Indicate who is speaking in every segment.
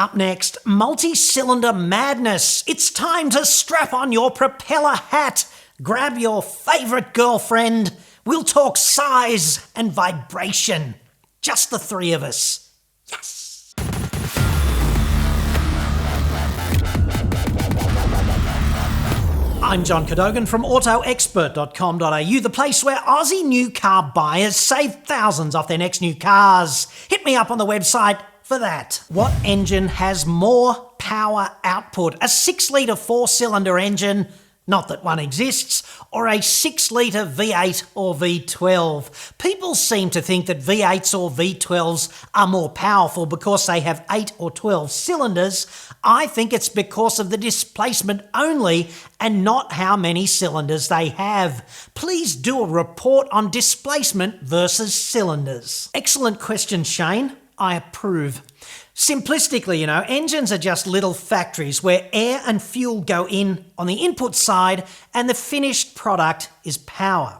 Speaker 1: Up next, multi-cylinder madness. It's time to strap on your propeller hat, grab your favourite girlfriend. We'll talk size and vibration. Just the three of us. Yes! I'm John Cadogan from AutoExpert.com.au, the place where Aussie new car buyers save thousands off their next new cars. Hit me up on the website for that. What engine has more power output? A 6-litre 4-cylinder engine, not that one exists, or a 6-litre V8 or V12? People seem to think that V8s or V12s are more powerful because they have 8 or 12 cylinders. I think it's because of the displacement only and not how many cylinders they have. Please do a report on displacement versus cylinders. Excellent question, Shane. I approve. Simplistically, engines are just little factories where air and fuel go in on the input side and the finished product is power.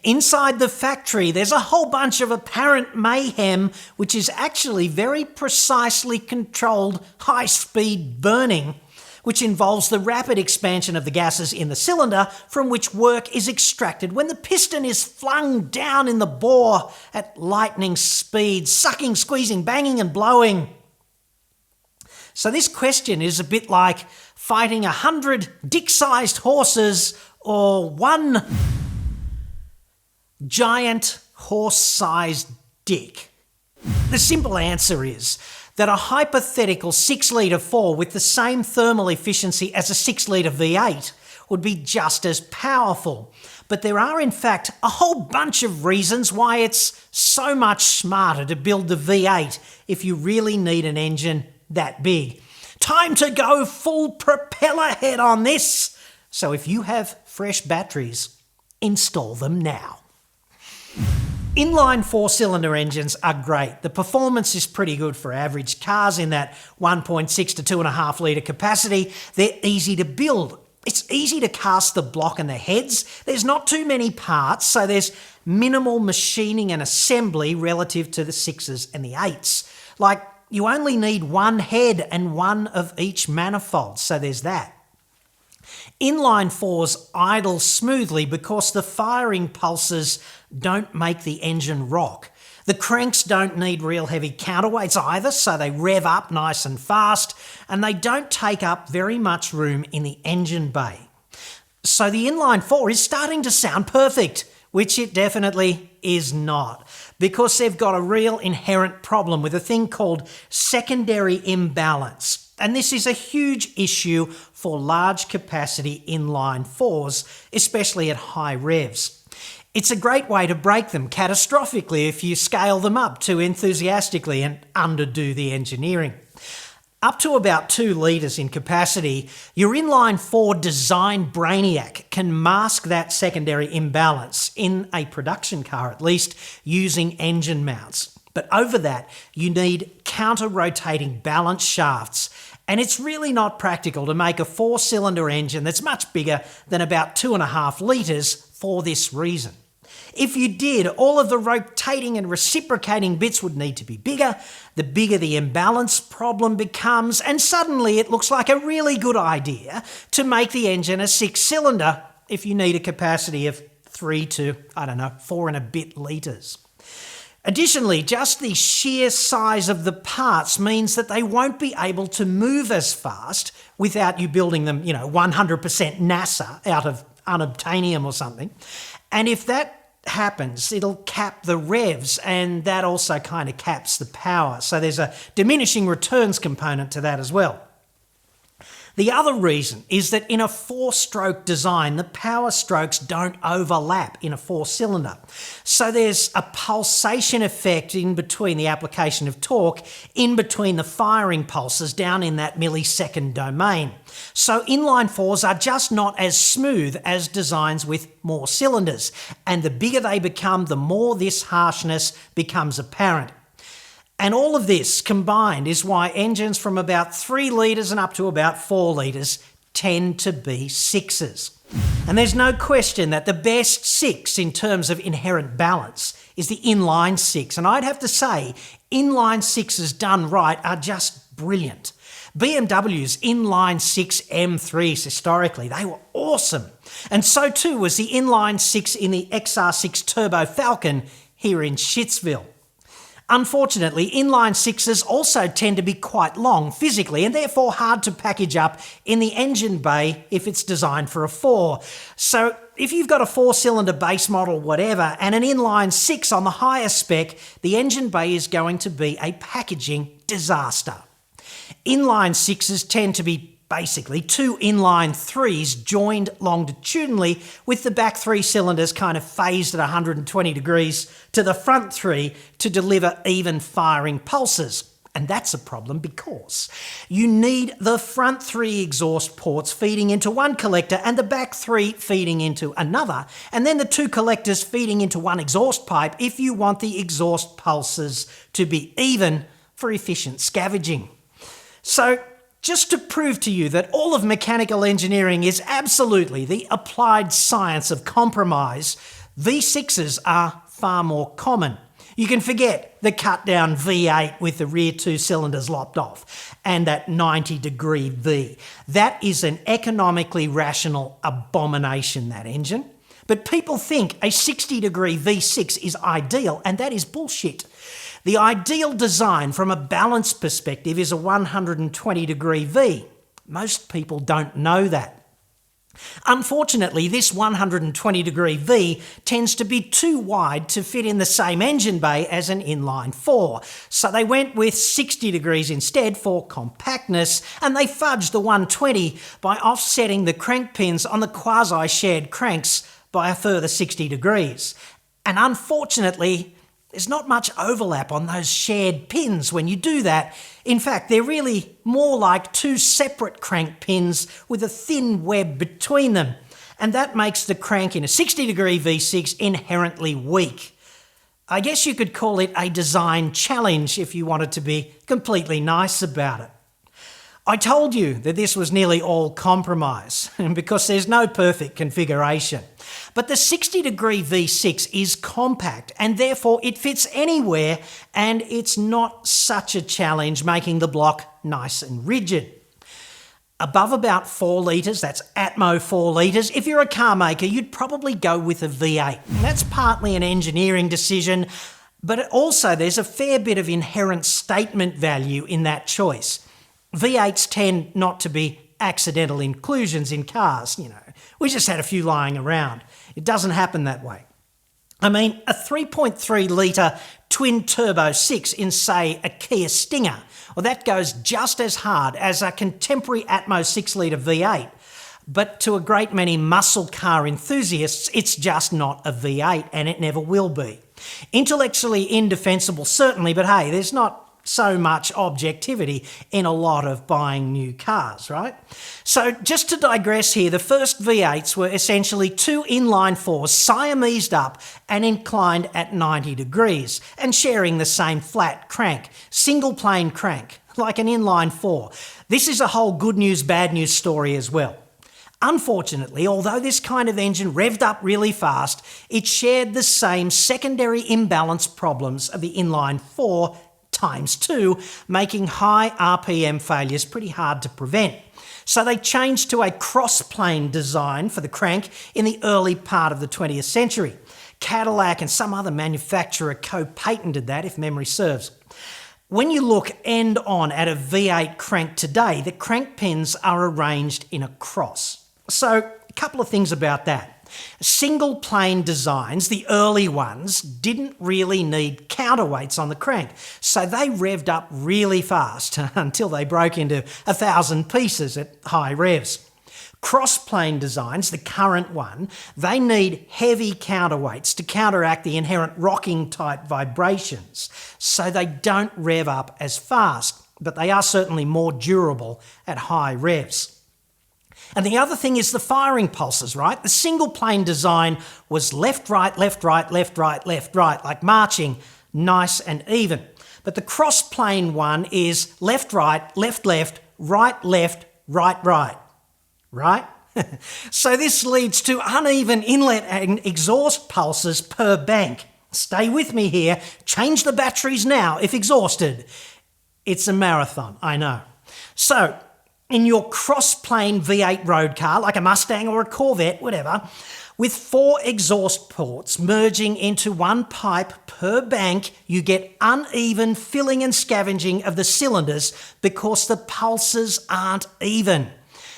Speaker 1: Inside the factory, there's a whole bunch of apparent mayhem, which is actually very precisely controlled high-speed burning, which involves the rapid expansion of the gases in the cylinder from which work is extracted when the piston is flung down in the bore at lightning speed, sucking, squeezing, banging and blowing. So this question is a bit like fighting 100 dick-sized horses or one giant horse-sized dick. The simple answer is that a hypothetical 6-litre 4 with the same thermal efficiency as a 6-litre V8 would be just as powerful. But there are in fact a whole bunch of reasons why it's so much smarter to build the V8 if you really need an engine that big. Time to go full propeller head on this. So if you have fresh batteries, install them now. Inline 4-cylinder engines are great. The performance is pretty good for average cars in that 1.6 to 2.5 litre capacity. They're easy to build. It's easy to cast the block and the heads. There's not too many parts, so there's minimal machining and assembly relative to the 6s and the 8s. Like, you only need one head and one of each manifold, so there's that. Inline 4s idle smoothly because the firing pulses don't make the engine rock. The cranks don't need real heavy counterweights either, so they rev up nice and fast, and they don't take up very much room in the engine bay. So the inline 4 is starting to sound perfect, which it definitely is not, because they've got a real inherent problem with a thing called secondary imbalance. And this is a huge issue for large capacity inline 4s, especially at high revs. It's a great way to break them catastrophically if you scale them up too enthusiastically and underdo the engineering. Up to about 2 litres in capacity, your inline 4 design brainiac can mask that secondary imbalance, in a production car at least, using engine mounts. But over that, you need counter-rotating balance shafts, and it's really not practical to make a 4-cylinder engine that's much bigger than about 2.5 litres for this reason. If you did, all of the rotating and reciprocating bits would need to be bigger. The bigger the imbalance problem becomes, and suddenly it looks like a really good idea to make the engine a 6-cylinder if you need a capacity of 3 to, 4 and a bit litres. Additionally, just the sheer size of the parts means that they won't be able to move as fast without you building them, 100% NASA out of unobtainium or something. And if that happens, it'll cap the revs, and that also kind of caps the power. So there's a diminishing returns component to that as well. The other reason is that in a 4-stroke design, the power strokes don't overlap in a 4-cylinder. So there's a pulsation effect in between the application of torque, in between the firing pulses down in that millisecond domain. So inline 4s are just not as smooth as designs with more cylinders. And the bigger they become, the more this harshness becomes apparent. And all of this combined is why engines from about 3 litres and up to about 4 litres tend to be 6s. And there's no question that the best 6 in terms of inherent balance is the inline 6. And I'd have to say, inline 6s done right are just brilliant. BMW's inline 6 M3s historically, they were awesome. And so too was the inline 6 in the XR6 Turbo Falcon here in Shittsville. Unfortunately, inline 6s also tend to be quite long physically and therefore hard to package up in the engine bay if it's designed for a 4. So if you've got a 4-cylinder base model whatever and an inline 6 on the higher spec, the engine bay is going to be a packaging disaster. Inline 6s tend to be basically 2 inline 3s joined longitudinally with the back 3 cylinders kind of phased at 120 degrees to the front 3 to deliver even firing pulses. And that's a problem because you need the front 3 exhaust ports feeding into one collector and the back 3 feeding into another, and then the 2 collectors feeding into one exhaust pipe if you want the exhaust pulses to be even for efficient scavenging. So, just to prove to you that all of mechanical engineering is absolutely the applied science of compromise, V6s are far more common. You can forget the cut-down V8 with the rear 2 cylinders lopped off and that 90-degree V. That is an economically rational abomination, that engine. But people think a 60-degree V6 is ideal, and that is bullshit. The ideal design from a balance perspective is a 120-degree V. Most people don't know that. Unfortunately, this 120-degree V tends to be too wide to fit in the same engine bay as an inline 4, so they went with 60 degrees instead for compactness, and they fudged the 120 by offsetting the crank pins on the quasi-shared cranks by a further 60 degrees. And unfortunately, there's not much overlap on those shared pins when you do that. In fact, they're really more like 2 separate crank pins with a thin web between them. And that makes the crank in a 60-degree V6 inherently weak. I guess you could call it a design challenge if you wanted to be completely nice about it. I told you that this was nearly all compromise, because there's no perfect configuration. But the 60-degree V6 is compact, and therefore it fits anywhere, and it's not such a challenge making the block nice and rigid. Above about 4 litres, that's Atmo 4 litres, if you're a car maker, you'd probably go with a V8. And that's partly an engineering decision, but also there's a fair bit of inherent statement value in that choice. V8s tend not to be accidental inclusions in cars, We just had a few lying around. It doesn't happen that way. I mean, a 3.3 litre twin-turbo 6 in, say, a Kia Stinger, well, that goes just as hard as a contemporary Atmo 6 litre V8. But to a great many muscle car enthusiasts, it's just not a V8, and it never will be. Intellectually indefensible, certainly, but hey, there's not so much objectivity in a lot of buying new cars, right? So just to digress here, the first V8s were essentially 2 inline 4s Siamesed up and inclined at 90 degrees and sharing the same flat crank, single plane crank, like an inline 4. This is a whole good news, bad news story as well. Unfortunately, although this kind of engine revved up really fast, it shared the same secondary imbalance problems of the inline 4 times 2, making high RPM failures pretty hard to prevent. So they changed to a cross-plane design for the crank in the early part of the 20th century. Cadillac and some other manufacturer co-patented that, if memory serves. When you look end-on at a V8 crank today, the crank pins are arranged in a cross. So, a couple of things about that. Single plane designs, the early ones, didn't really need counterweights on the crank, so they revved up really fast until they broke into 1,000 pieces at high revs. Cross-plane designs, the current one, they need heavy counterweights to counteract the inherent rocking type vibrations, so they don't rev up as fast, but they are certainly more durable at high revs. And the other thing is the firing pulses, right? The single plane design was left, right, left, right, left, right, left, right, like marching, nice and even. But the cross plane one is left, right, left, left, right, right. Right? So this leads to uneven inlet and exhaust pulses per bank. Stay with me here. Change the batteries now if exhausted. It's a marathon, I know. So, in your cross-plane V8 road car, like a Mustang or a Corvette, whatever, with 4 exhaust ports merging into one pipe per bank, you get uneven filling and scavenging of the cylinders because the pulses aren't even.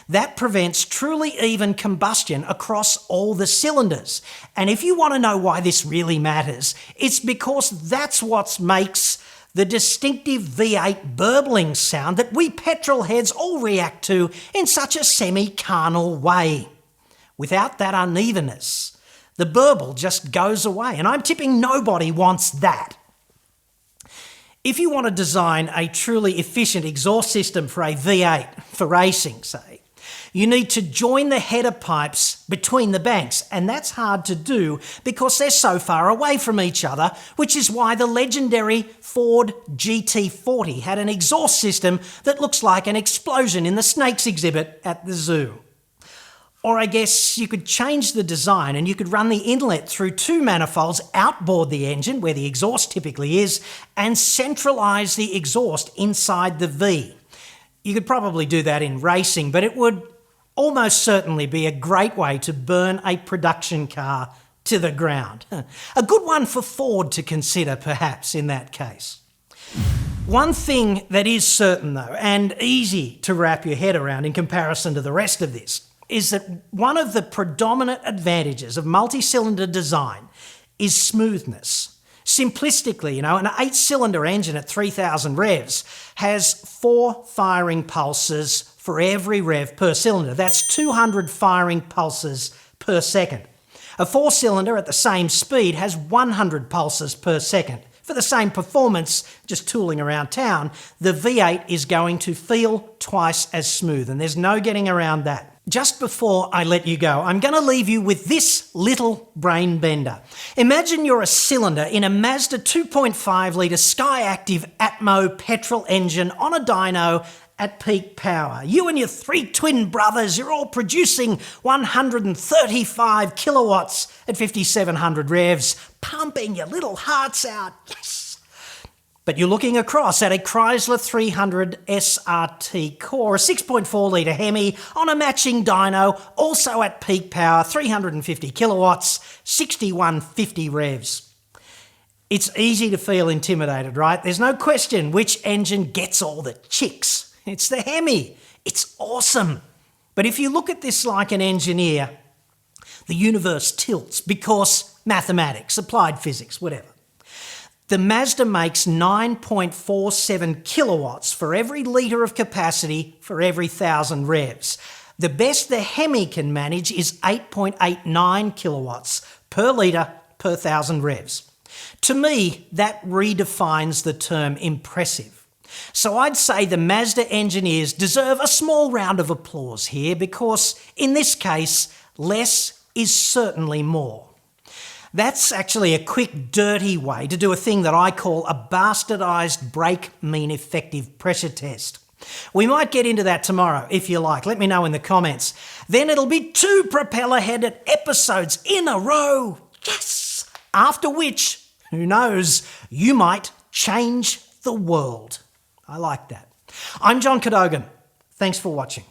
Speaker 1: That prevents truly even combustion across all the cylinders. And if you want to know why this really matters, it's because that's what makes the distinctive V8 burbling sound that we petrol heads all react to in such a semi-carnal way. Without that unevenness, the burble just goes away, and I'm tipping nobody wants that. If you want to design a truly efficient exhaust system for a V8, for racing, say, you need to join the header pipes between the banks, and that's hard to do because they're so far away from each other, which is why the legendary Ford GT40 had an exhaust system that looks like an explosion in the snakes exhibit at the zoo. Or I guess you could change the design and you could run the inlet through 2 manifolds outboard the engine, where the exhaust typically is, and centralise the exhaust inside the V. You could probably do that in racing, but it would almost certainly be a great way to burn a production car to the ground. A good one for Ford to consider, perhaps, in that case. One thing that is certain, though, and easy to wrap your head around in comparison to the rest of this, is that one of the predominant advantages of multi-cylinder design is smoothness. Simplistically, an 8-cylinder engine at 3,000 revs has 4 firing pulses for every rev per cylinder. That's 200 firing pulses per second. A 4-cylinder at the same speed has 100 pulses per second. For the same performance, just tooling around town, the V8 is going to feel twice as smooth, and there's no getting around that. Just before I let you go, I'm going to leave you with this little brain bender. Imagine you're a cylinder in a Mazda 2.5 litre Skyactiv Atmo petrol engine on a dyno at peak power. You and your 3 twin brothers, you're all producing 135 kilowatts at 5,700 revs, pumping your little hearts out. Yes! But you're looking across at a Chrysler 300 SRT Core, a 6.4 litre Hemi on a matching dyno, also at peak power, 350 kilowatts, 6,150 revs. It's easy to feel intimidated, right? There's no question which engine gets all the chicks. It's the Hemi. It's awesome. But if you look at this like an engineer, the universe tilts because mathematics, applied physics, whatever. The Mazda makes 9.47 kilowatts for every litre of capacity for every 1,000 revs. The best the Hemi can manage is 8.89 kilowatts per litre per 1,000 revs. To me, that redefines the term impressive. So I'd say the Mazda engineers deserve a small round of applause here because, in this case, less is certainly more. That's actually a quick, dirty way to do a thing that I call a bastardised brake mean effective pressure test. We might get into that tomorrow, if you like. Let me know in the comments. Then it'll be 2 propeller-headed episodes in a row. Yes! After which, who knows, you might change the world. I like that. I'm John Cadogan. Thanks for watching.